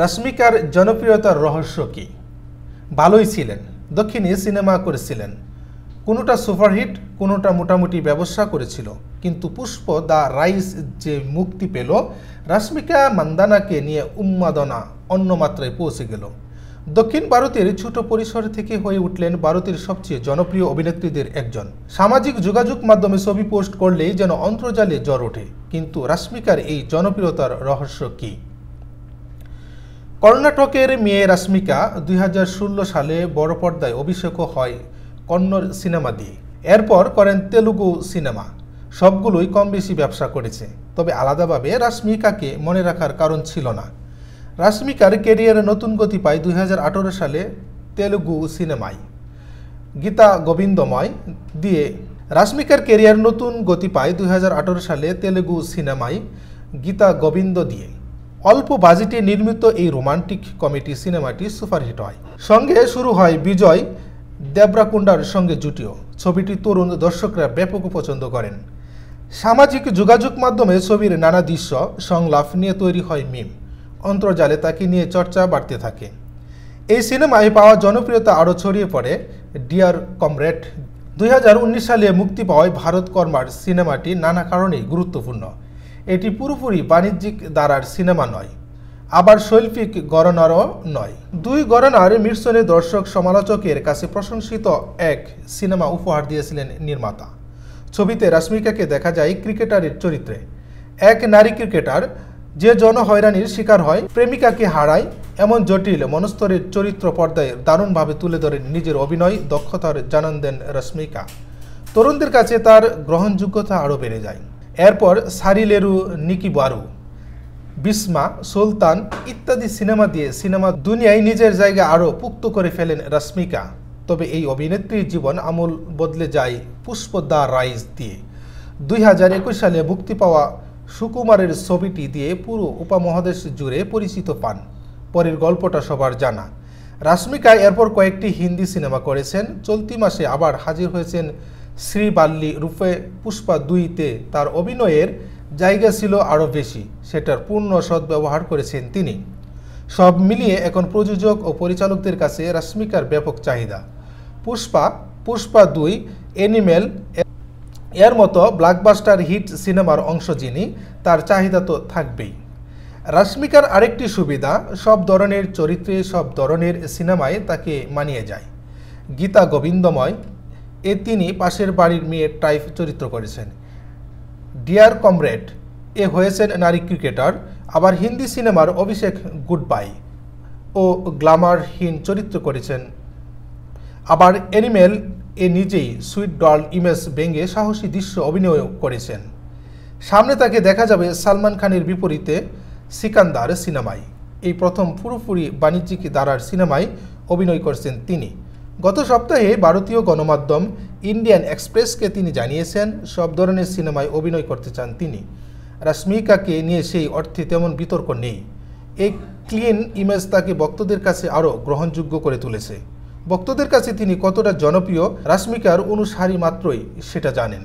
রাশ্মিকার জনপ্রিয়তার রহস্য কি? ভালোই ছিলেন, দক্ষিণে সিনেমা করেছিলেন, কোনোটা সুপারহিট, কোনোটা মোটামুটি ব্যবসা করেছিল। কিন্তু পুষ্প দ্য রাইজ যে মুক্তি পেল, রাশ্মিকা মান্দানাকে নিয়ে উন্মাদনা অন্য মাত্রায় পৌঁছে গেল। দক্ষিণ ভারতের ছোট পরিসর থেকে হয়ে উঠলেন ভারতের সবচেয়ে জনপ্রিয় অভিনেত্রীদের একজন। সামাজিক যোগাযোগ মাধ্যমে ছবি পোস্ট করলেই যেন অন্তর্জালে জ্বর ওঠে। কিন্তু রাশ্মিকার এই জনপ্রিয়তার রহস্য কি? কর্ণাটকের মেয়ে রাশ্মিকা 2016 সালে বড় পর্দায় অভিষেক হয় কন্নড় সিনেমা দিয়ে। এরপর করেন তেলুগু সিনেমা। সবগুলোই কম বেশি ব্যবসা করেছে, তবে আলাদাভাবে রাশ্মিকাকে মনে রাখার কারণ ছিল না। রাশ্মিকার ক্যারিয়ারে নতুন গতি পায় 2018 সালে তেলুগু সিনেমায় গীতা গোবিন্দময় দিয়ে। রাশ্মিকার ক্যারিয়ার নতুন গতি পায় 2018 সালে তেলুগু সিনেমায় গীতা গোবিন্দ দিয়ে। অল্প বাজেটে নির্মিত এই রোমান্টিক কমেডি সিনেমাটি সুপারহিট হয়। সঙ্গে শুরু হয় বিজয় দেবরাকুন্ডার সঙ্গে জুটিও। ছবিটি তরুণ দর্শকরা ব্যাপক পছন্দ করেন। সামাজিক যোগাযোগ মাধ্যমে ছবির নানা দৃশ্য সংলাপ নিয়ে তৈরি হয় মিম। অন্তর্জালে তাকে নিয়ে চর্চা বাড়তে থাকে। এই সিনেমায় পাওয়া জনপ্রিয়তা আরও ছড়িয়ে পড়ে ডিয়ার কমরেড। 2019 সালে মুক্তি পাওয়ায় ভারত কর্মার সিনেমাটি নানা কারণেই গুরুত্বপূর্ণ। এটি পুরোপুরি বাণিজ্যিক ধারার সিনেমা নয়, আবার শৈল্পিক গণনারও নয়। দুই গণনার মিশ্রণে দর্শক সমালোচকের কাছে প্রশংসিত এক সিনেমা উপহার দিয়েছিলেন নির্মাতা। ছবিতে রাশ্মিকাকে দেখা যায় ক্রিকেটারের চরিত্রে। এক নারী ক্রিকেটার যে জনহয়রানির শিকার হয়, প্রেমিকাকে হারায়, এমন জটিল মনস্তরের চরিত্র পর্দায় দারুণভাবে তুলে ধরে নিজের অভিনয় দক্ষতার জানান দেন রাশ্মিকা। তরুণদের কাছে তার গ্রহণযোগ্যতা আরও বেড়ে যায়। এরপর সারিলেরু নিকি বারু, বিস্মা, সুলতান ইত্যাদি সিনেমা দিয়ে সিনেমা দুনিয়ায় নিজের জায়গা আরও পুক্ত করে ফেলেন রাশ্মিকা। তবে এই অভিনেত্রীর জীবন আমূল বদলে যায় পুষ্প দ্য রাইজ দিয়ে। 2021 সালে মুক্তি পাওয়া সুকুমারের ছবিটি দিয়ে পুরো উপমহাদেশ জুড়ে পরিচিত পান। পরের গল্পটা সবার জানা। রাশ্মিকা এরপর কয়েকটি হিন্দি সিনেমা করেছেন। চলতি মাসে আবার হাজির হয়েছেন শ্রীবাল্লি রূপে পুষ্পা 2-তে। তার অভিনয়ের জায়গা ছিল আরও বেশি, সেটার পূর্ণ সদ্ব্যবহার করেছেন তিনি। সব মিলিয়ে এখন প্রযোজক ও পরিচালকদের কাছে রাশ্মিকার ব্যাপক চাহিদা। পুষ্পা 2, অ্যানিমেল এর মতো ব্লকবাস্টার হিট সিনেমার অংশ যিনি, তার চাহিদা তো থাকবেই। রাশ্মিকার আরেকটি সুবিধা, সব ধরনের চরিত্রে সব ধরনের সিনেমায় তাকে মানিয়ে যায়। গীতা গোবিন্দময় তিনি পাশের বাড়ির মেয়ের টাইপ চরিত্র করেছেন। ডিয়ার কমরেড হয়েছেন নারী ক্রিকেটার। আবার হিন্দি সিনেমার অভিষেক গুড বাই ও গ্ল্যামারহীন চরিত্র করেছেন। আবার অ্যানিমেল নিজেই সুইট ডল ইমেজ ভেঙে সাহসী দৃশ্য অভিনয় করেছেন। সামনে তাকে দেখা যাবে সালমান খানের বিপরীতে সিকান্দার সিনেমায়। এই প্রথম পুরোপুরি বাণিজ্যিক ধারার সিনেমায় অভিনয় করেছেন তিনি। গত সপ্তাহে ভারতীয় গণমাধ্যম ইন্ডিয়ান এক্সপ্রেসকে তিনি জানিয়েছেন সব ধরনের সিনেমায় অভিনয় করতে চান তিনি। রাশ্মিকাকে নিয়ে সেই অর্থে তেমন বিতর্ক নেই। এই ক্লিন ইমেজ তাকে ভক্তদের কাছে আরও গ্রহণযোগ্য করে তুলেছে। ভক্তদের কাছে তিনি কতটা জনপ্রিয় রাশ্মিকার অনুসারী মাত্রই সেটা জানেন।